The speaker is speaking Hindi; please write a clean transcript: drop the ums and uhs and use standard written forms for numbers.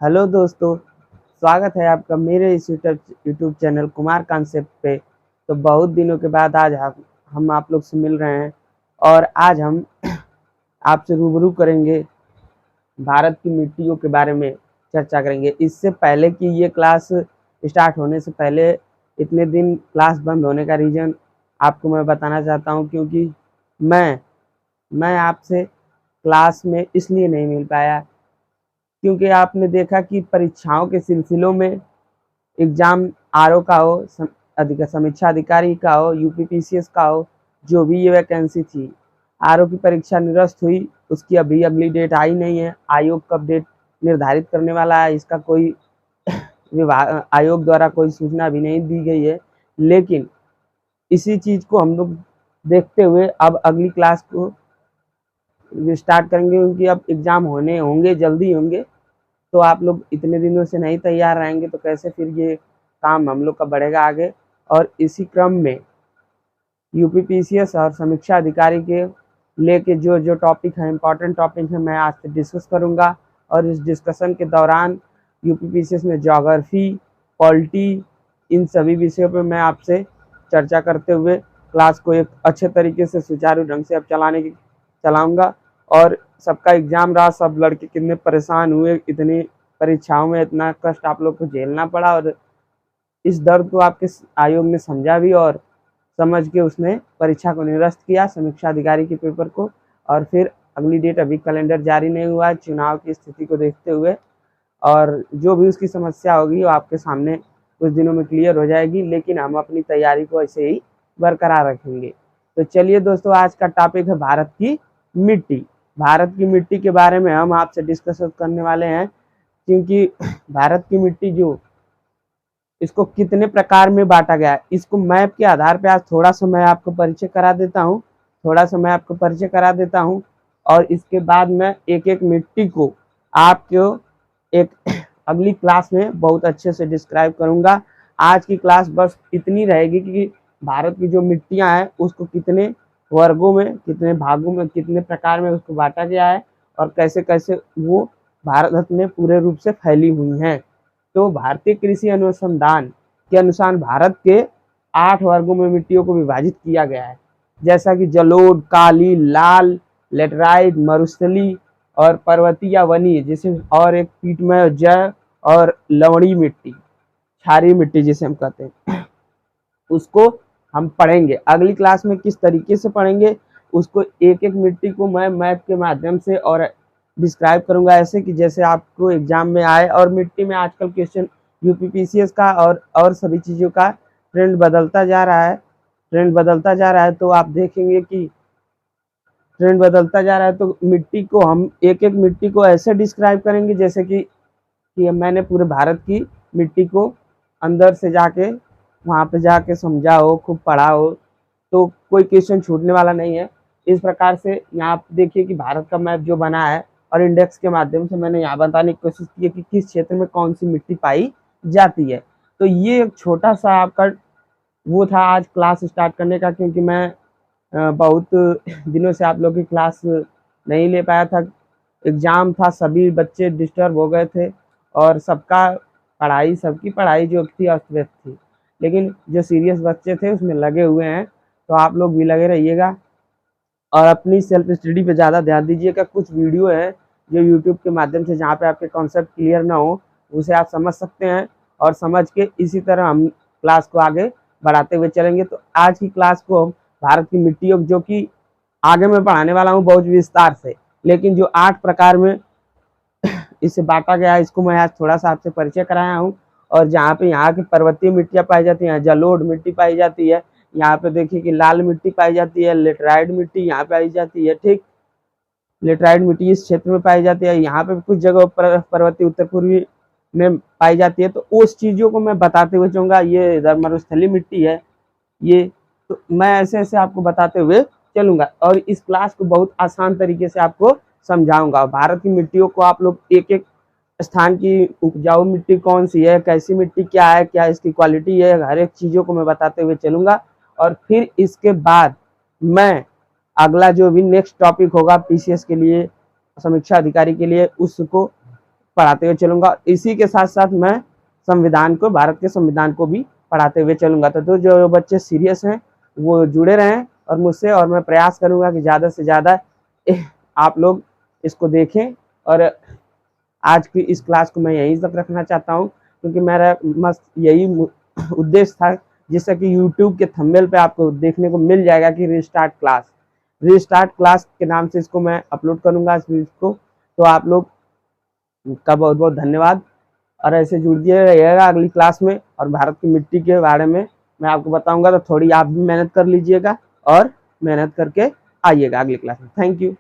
हेलो दोस्तों, स्वागत है आपका मेरे इस यूट्यूब चैनल कुमार कॉन्सेप्ट पे। तो बहुत दिनों के बाद आज हम आप लोग से मिल रहे हैं और आज हम आपसे रूबरू करेंगे, भारत की मिट्टियों के बारे में चर्चा करेंगे। इससे पहले कि ये क्लास स्टार्ट होने से पहले इतने दिन क्लास बंद होने का रीज़न आपको मैं बताना चाहता हूँ, क्योंकि मैं आपसे क्लास में इसलिए नहीं मिल पाया क्योंकि आपने देखा कि परीक्षाओं के सिलसिलों में एग्ज़ाम आरओ का हो, समीक्षा अधिकारी का हो, यूपीपीसीएस का हो, जो भी ये वैकेंसी थी, आरओ की परीक्षा निरस्त हुई। उसकी अभी अगली डेट आई नहीं है। आयोग कब डेट निर्धारित करने वाला है इसका कोई विभाग आयोग द्वारा कोई सूचना भी नहीं दी गई है। लेकिन इसी चीज़ को हम लोग देखते हुए अब अगली क्लास को स्टार्ट करेंगे, क्योंकि अब एग्ज़ाम होने होंगे, जल्दी होंगे। तो आप लोग इतने दिनों से नहीं तैयार रहेंगे तो कैसे फिर ये काम हम लोग का बढ़ेगा आगे। और इसी क्रम में यूपीपीसीएस और समीक्षा अधिकारी के लेके जो जो टॉपिक है, इम्पॉर्टेंट टॉपिक है, मैं आज से डिस्कस करूँगा। और इस डिस्कशन के दौरान यूपीपीसीएस में ज्योग्राफी, पॉलिटी, इन सभी विषयों पर मैं आपसे चर्चा करते हुए क्लास को एक अच्छे तरीके से सुचारू ढंग से अब चलाऊँगा। और सबका एग्ज़ाम रहा, सब लड़के कितने परेशान हुए, इतनी परीक्षाओं में इतना कष्ट आप लोग को झेलना पड़ा, और इस दर्द को आपके आयोग ने समझा भी और समझ के उसने परीक्षा को निरस्त किया, समीक्षा अधिकारी के पेपर को। और फिर अगली डेट अभी कैलेंडर जारी नहीं हुआ है, चुनाव की स्थिति को देखते हुए, और जो भी उसकी समस्या होगी वो आपके सामने कुछ दिनों में क्लियर हो जाएगी। लेकिन हम अपनी तैयारी को ऐसे ही बरकरार रखेंगे। तो चलिए दोस्तों, आज का टॉपिक है भारत की मिट्टी। भारत की मिट्टी के बारे में हम आपसे डिस्कस करने वाले हैं, क्योंकि भारत की मिट्टी जो इसको कितने प्रकार में बांटा गया है, इसको मैप के आधार पे आज थोड़ा सा मैं आपको परिचय करा देता हूँ। और इसके बाद मैं एक एक मिट्टी को आपको एक अगली क्लास में बहुत अच्छे से डिस्क्राइब करूँगा। आज की क्लास बस इतनी रहेगी कि भारत की जो मिट्टियाँ हैं उसको कितने वर्गों में, कितने भागों में, कितने प्रकार में उसको बांटा गया है और कैसे कैसे वो भारत में पूरे रूप से फैली हुई हैं। तो भारतीय कृषि अनुसंधान के अनुसार भारत के 8 वर्गों में मिट्टियों को विभाजित किया गया है, जैसा कि जलोढ़, काली, लाल, लेटराइट, मरुस्थली और पर्वतीय वनीय, जिसे और एक पीटमय जय और लवणी मिट्टी, क्षारीय मिट्टी जिसे हम कहते हैं, उसको हम पढ़ेंगे। अगली क्लास में किस तरीके से पढ़ेंगे उसको, एक एक मिट्टी को मैं मैप के माध्यम से और डिस्क्राइब करूंगा, ऐसे कि जैसे आपको एग्जाम में आए। और मिट्टी में आजकल क्वेश्चन यूपीपीसीएस का और सभी चीज़ों का ट्रेंड बदलता जा रहा है। तो आप देखेंगे कि ट्रेंड बदलता जा रहा है, तो मिट्टी को हम एक एक मिट्टी को ऐसे डिस्क्राइब करेंगे जैसे कि मैंने पूरे भारत की मिट्टी को अंदर से जाके वहाँ पे जाके समझा हो, खूब पढ़ा हो, तो कोई क्वेश्चन छूटने वाला नहीं है। इस प्रकार से यहाँ पे देखिए कि भारत का मैप जो बना है और इंडेक्स के माध्यम से मैंने यहाँ बताने की कोशिश की है कि किस क्षेत्र में कौन सी मिट्टी पाई जाती है। तो ये एक छोटा सा आपका वो था आज क्लास स्टार्ट करने का, क्योंकि मैं बहुत दिनों से आप लोग की क्लास नहीं ले पाया था। एग्ज़ाम था, सभी बच्चे डिस्टर्ब हो गए थे और सबकी पढ़ाई जो थी अस्त व्यस्त थी। लेकिन जो सीरियस बच्चे थे उसमें लगे हुए हैं, तो आप लोग भी लगे रहिएगा और अपनी सेल्फ स्टडी पे ज़्यादा ध्यान दीजिएगा। कुछ वीडियो है जो यूट्यूब के माध्यम से, जहाँ पे आपके कॉन्सेप्ट क्लियर ना हो, उसे आप समझ सकते हैं और समझ के इसी तरह हम क्लास को आगे बढ़ाते हुए चलेंगे। तो आज की क्लास को हम भारत की मिट्टियों, जो कि आगे मैं पढ़ाने वाला हूँ बहुत विस्तार से, लेकिन जो 8 प्रकार में इसे बांटा गया है, इसको मैं आज थोड़ा सा आपसे परिचय कराया हूँ। और जहाँ पे यहाँ की पर्वतीय मिट्टियाँ पाई जाती हैं, जलोढ़ मिट्टी पाई जाती है, यहाँ पे देखिए कि लाल मिट्टी पाई जाती है, लेटराइट मिट्टी यहाँ पाई जाती है, ठीक, लेटराइट मिट्टी इस क्षेत्र में पाई जाती है। यहाँ पे कुछ जगह पर पर्वतीय उत्तर पूर्वी में पाई जाती है। तो उस चीज़ों को मैं बताते हुए चलूँगा। ये इधर मरुस्थली मिट्टी है, ये, तो मैं ऐसे ऐसे आपको बताते हुए चलूँगा और इस क्लास को बहुत आसान तरीके से आपको समझाऊंगा। भारत की मिट्टियों को आप लोग एक एक स्थान की उपजाऊ मिट्टी कौन सी है, कैसी मिट्टी क्या है, क्या इसकी क्वालिटी है, हर एक चीज़ों को मैं बताते हुए चलूँगा। और फिर इसके बाद मैं अगला जो भी नेक्स्ट टॉपिक होगा पीसीएस के लिए, समीक्षा अधिकारी के लिए, उसको पढ़ाते हुए चलूँगा। इसी के साथ साथ मैं संविधान को, भारत के संविधान को भी पढ़ाते हुए चलूँगा। तो जो बच्चे सीरियस हैं वो जुड़े रहें और मुझसे, और मैं प्रयास करूँगा कि ज़्यादा से ज़्यादा आप लोग इसको देखें। और आज की इस क्लास को मैं यहीं तक रखना चाहता हूँ, क्योंकि मेरा मस्त यही उद्देश्य था, जिससे कि यूट्यूब के थंबनेल पे आपको देखने को मिल जाएगा कि रीस्टार्ट क्लास के नाम से इसको मैं अपलोड करूँगा इस वीडियो को। तो आप लोग का बहुत बहुत धन्यवाद, और ऐसे जुड़ दिए रहिएगा अगली क्लास में। और भारत की मिट्टी के बारे में मैं आपको बताऊंगा, तो थोड़ी आप भी मेहनत कर लीजिएगा और मेहनत करके आइएगा अगली क्लास में। Thank you.